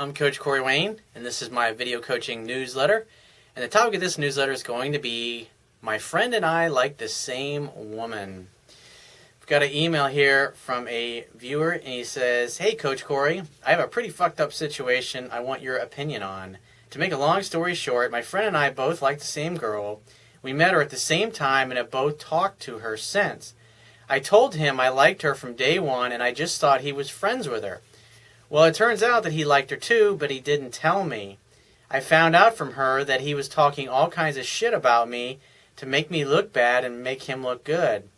I'm Coach Corey Wayne, and this is my video coaching newsletter. And the topic of this newsletter is going to be, my friend and I like the same woman. I've got an email here from a viewer, and he says, "Hey Coach Corey, I have a pretty fucked up situation I want your opinion on. To make a long story short, my friend and I both like the same girl. We met her at the same time and have both talked to her since. I told him I liked her from day one, and I just thought he was friends with her. Well, it turns out that he liked her too, but he didn't tell me. I found out from her that he was talking all kinds of shit about me to make me look bad and make him look good.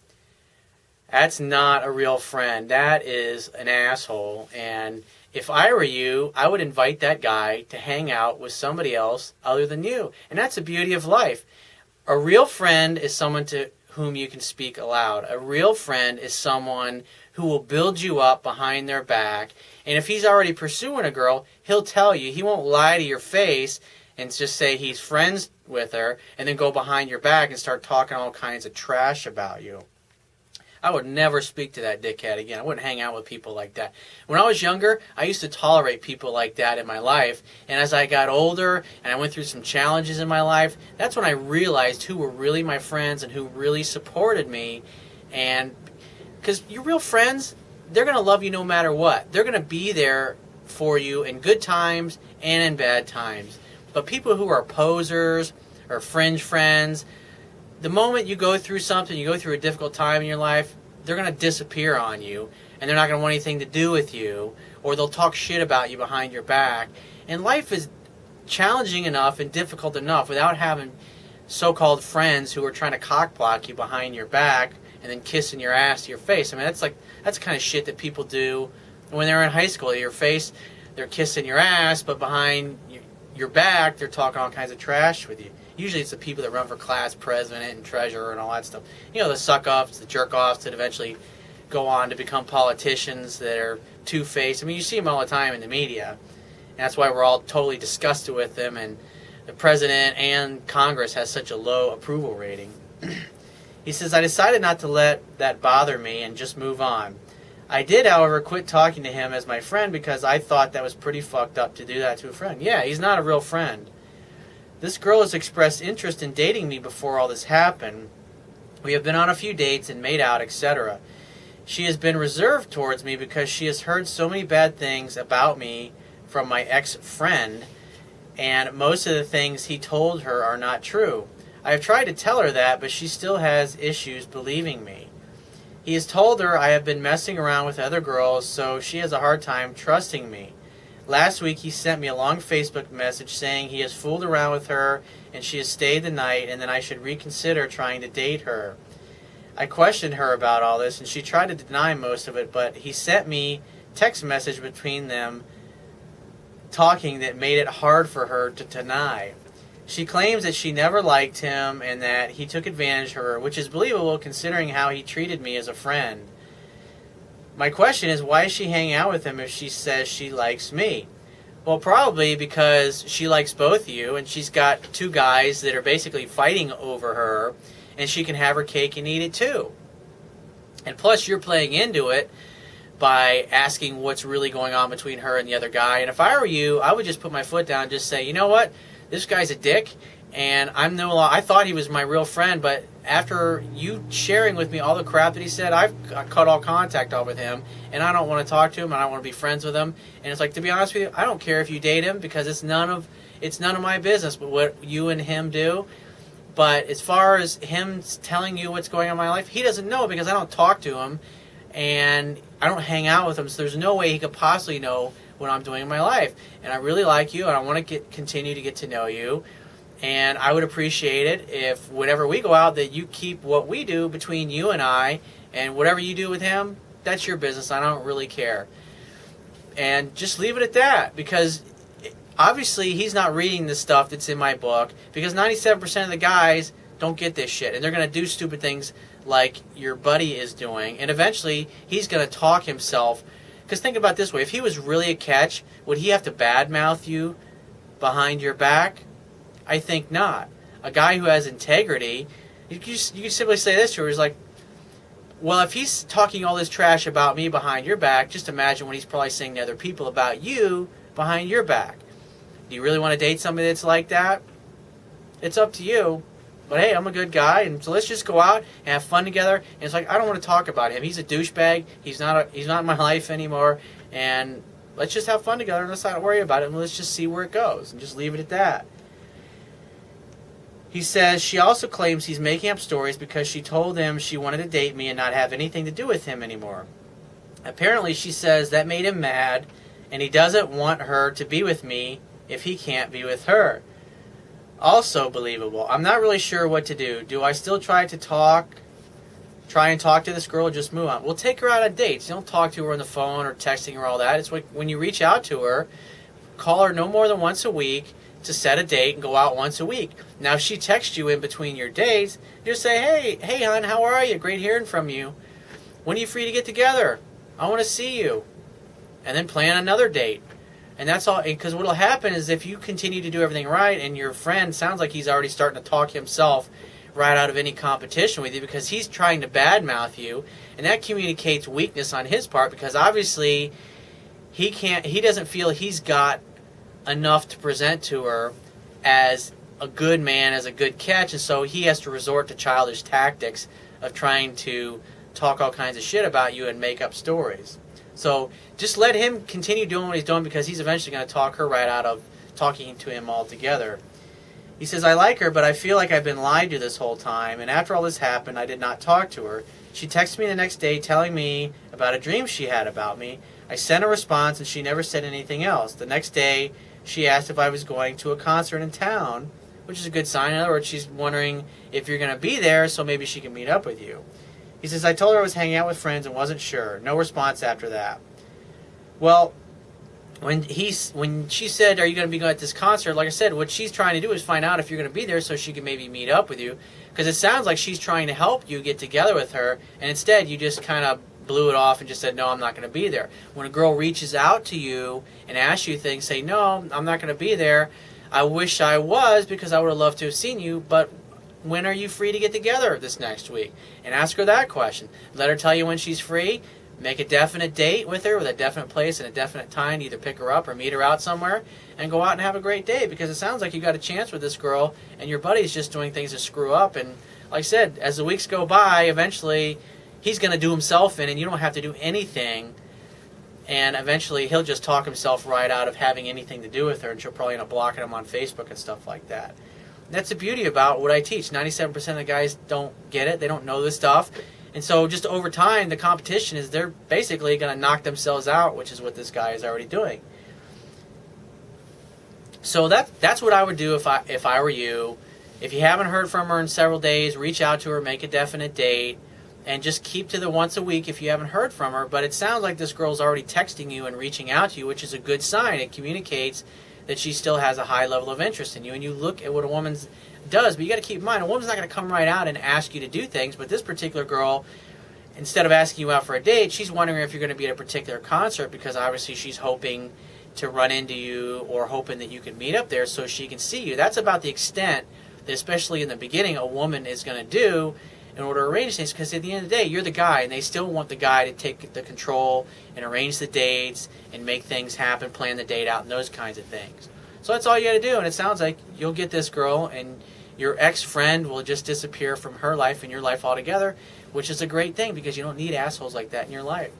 That's not a real friend. That is an asshole. And if I were you, I would invite that guy to hang out with somebody else other than you. And that's the beauty of life. A real friend is someone to whom you can speak aloud. A real friend is someone who will build you up behind their back. And if he's already pursuing a girl, he'll tell you. He won't lie to your face and just say he's friends with her and then go behind your back and start talking all kinds of trash about you. I would never speak to that dickhead again. I wouldn't hang out with people like that. When I was younger, I used to tolerate people like that in my life. And as I got older and I went through some challenges in my life, that's when I realized who were really my friends and who really supported me. And because your real friends, they're going to love you no matter what. They're going to be there for you in good times and in bad times. But people who are posers or fringe friends, the moment you go through something, you go through a difficult time in your life, they're going to disappear on you, and they're not going to want anything to do with you, or they'll talk shit about you behind your back. And life is challenging enough and difficult enough without having so-called friends who are trying to cockblock you behind your back and then kissing your ass to your face. I mean, that's the kind of shit that people do when they're in high school. To your face, they're kissing your ass, but behind your back, they're talking all kinds of trash with you. Usually it's the people that run for class president and treasurer and all that stuff. You know, the suck-ups, the jerk-offs that eventually go on to become politicians that are two-faced. I mean, you see them all the time in the media. And that's why we're all totally disgusted with them, and the president and Congress has such a low approval rating. He says, "I decided not to let that bother me and just move on. I did, however, quit talking to him as my friend because I thought that was pretty fucked up to do that to a friend." Yeah, he's not a real friend. "This girl has expressed interest in dating me before all this happened. We have been on a few dates and made out, etc. She has been reserved towards me because she has heard so many bad things about me from my ex-friend, and most of the things he told her are not true. I have tried to tell her that, but she still has issues believing me. He has told her I have been messing around with other girls, so she has a hard time trusting me. Last week he sent me a long Facebook message saying he has fooled around with her and she has stayed the night and that I should reconsider trying to date her. I questioned her about all this and she tried to deny most of it, but he sent me text message between them talking that made it hard for her to deny. She claims that she never liked him and that he took advantage of her, which is believable considering how he treated me as a friend. My question is, why is she hanging out with him if she says she likes me? Well, probably because she likes both of you, and she's got two guys that are basically fighting over her, and she can have her cake and eat it too. And plus, you're playing into it by asking what's really going on between her and the other guy. And if I were you, I would just put my foot down and just say, you know what? This guy's a dick, and I thought he was my real friend, but after you sharing with me all the crap that he said, I've cut all contact off with him, and I don't want to talk to him, and I don't want to be friends with him. And it's like, to be honest with you, I don't care if you date him because it's none of my business but what you and him do. But as far as him telling you what's going on in my life, he doesn't know because I don't talk to him, and I don't hang out with him, so there's no way he could possibly know what I'm doing in my life. And I really like you, and I want to continue to get to know you. And I would appreciate it if whenever we go out that you keep what we do between you and I, and whatever you do with him, that's your business. I don't really care. And just leave it at that, because obviously he's not reading the stuff that's in my book, because 97% of the guys don't get this shit, and they're going to do stupid things like your buddy is doing, and eventually he's going to talk himself. Because think about it this way, if he was really a catch, would he have to badmouth you behind your back? I think not. A guy who has integrity, you can simply say this to her, he's like, well, if he's talking all this trash about me behind your back, just imagine what he's probably saying to other people about you behind your back. Do you really want to date somebody that's like that? It's up to you. But hey, I'm a good guy, and so let's just go out and have fun together. And it's like, I don't want to talk about him. He's a douchebag. He's not in my life anymore. And let's just have fun together, and let's not worry about it, and let's just see where it goes, and just leave it at that. He says she also claims he's making up stories because she told him she wanted to date me and not have anything to do with him anymore. Apparently, she says that made him mad, and he doesn't want her to be with me if he can't be with her. Also believable. I'm not really sure what to do. Do I still try and talk to this girl, or just move on? Well, take her out on dates. Don't talk to her on the phone or texting her all that. It's like when you reach out to her, call her no more than once a week to set a date and go out once a week. Now, if she texts you in between your dates, just say, hey, hon, how are you? Great hearing from you. When are you free to get together? I want to see you. And then plan another date. And that's all, because what will happen is if you continue to do everything right and your friend sounds like he's already starting to talk himself right out of any competition with you because he's trying to badmouth you, and that communicates weakness on his part because obviously he doesn't feel he's got enough to present to her as a good man, as a good catch, and so he has to resort to childish tactics of trying to talk all kinds of shit about you and make up stories. So just let him continue doing what he's doing because he's eventually going to talk her right out of talking to him altogether. He says, I like her, but I feel like I've been lied to this whole time, and after all this happened, I did not talk to her. She texted me the next day telling me about a dream she had about me. I sent a response, and she never said anything else. The next day, she asked if I was going to a concert in town, which is a good sign. In other words, she's wondering if you're going to be there, so maybe she can meet up with you. He says, I told her I was hanging out with friends and wasn't sure. No response after that. Well, when she said, are you going to be going at this concert? Like I said, what she's trying to do is find out if you're going to be there so she can maybe meet up with you. Because it sounds like she's trying to help you get together with her. And instead, you just kind of blew it off and just said, no, I'm not going to be there. When a girl reaches out to you and asks you things, say, no, I'm not going to be there. I wish I was because I would have loved to have seen you, but when are you free to get together this next week? And ask her that question. Let her tell you when she's free. Make a definite date with her with a definite place and a definite time to either pick her up or meet her out somewhere and go out and have a great day because it sounds like you got a chance with this girl and your buddy's just doing things to screw up. And like I said, as the weeks go by, eventually he's going to do himself in and you don't have to do anything. And eventually he'll just talk himself right out of having anything to do with her and she'll probably end up blocking him on Facebook and stuff like that. That's the beauty about what I teach. 97% of the guys don't get it. They don't know this stuff. And so just over time, the competition is they're basically going to knock themselves out, which is what this guy is already doing. So that's what I would do if I were you. If you haven't heard from her in several days, reach out to her, make a definite date, and just keep to the once a week if you haven't heard from her. But it sounds like this girl's already texting you and reaching out to you, which is a good sign. It communicates that she still has a high level of interest in you. And you look at what a woman does, but you got to keep in mind, a woman's not going to come right out and ask you to do things, but this particular girl, instead of asking you out for a date, she's wondering if you're going to be at a particular concert because obviously she's hoping to run into you or hoping that you can meet up there so she can see you. That's about the extent that, especially in the beginning, a woman is going to do in order to arrange things, because at the end of the day, you're the guy, and they still want the guy to take the control and arrange the dates and make things happen, plan the date out, and those kinds of things. So that's all you got to do, and it sounds like you'll get this girl, and your ex-friend will just disappear from her life and your life altogether, which is a great thing because you don't need assholes like that in your life.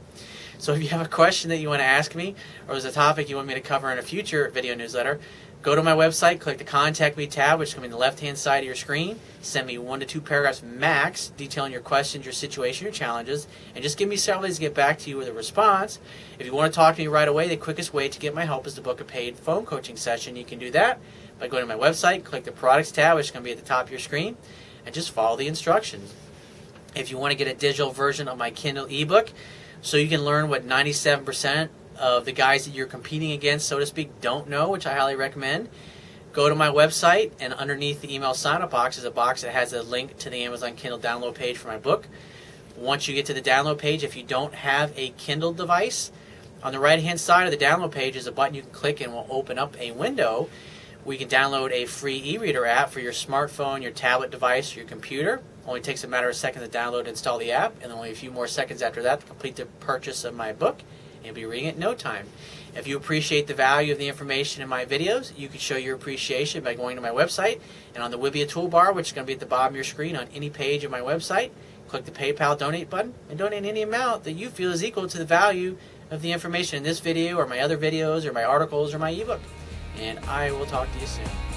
So if you have a question that you want to ask me, or there's a topic you want me to cover in a future video newsletter, go to my website, click the Contact Me tab, which is going to be on the left-hand side of your screen. Send me 1 to 2 paragraphs max detailing your questions, your situation, your challenges, and just give me several days to get back to you with a response. If you want to talk to me right away, the quickest way to get my help is to book a paid phone coaching session. You can do that by going to my website, click the Products tab, which is going to be at the top of your screen, and just follow the instructions. If you want to get a digital version of my Kindle ebook, so you can learn what 97% of the guys that you're competing against, so to speak, don't know, which I highly recommend, go to my website, and underneath the email sign-up box is a box that has a link to the Amazon Kindle download page for my book. Once you get to the download page, if you don't have a Kindle device, on the right-hand side of the download page is a button you can click and will open up a window where you can download a free e-reader app for your smartphone, your tablet device, or your computer. Only takes a matter of seconds to download and install the app, and only a few more seconds after that to complete the purchase of my book. and you'll be reading it in no time. If you appreciate the value of the information in my videos, you can show your appreciation by going to my website and on the Wibbia toolbar, which is going to be at the bottom of your screen on any page of my website, click the PayPal donate button and donate any amount that you feel is equal to the value of the information in this video or my other videos or my articles or my ebook. And I will talk to you soon.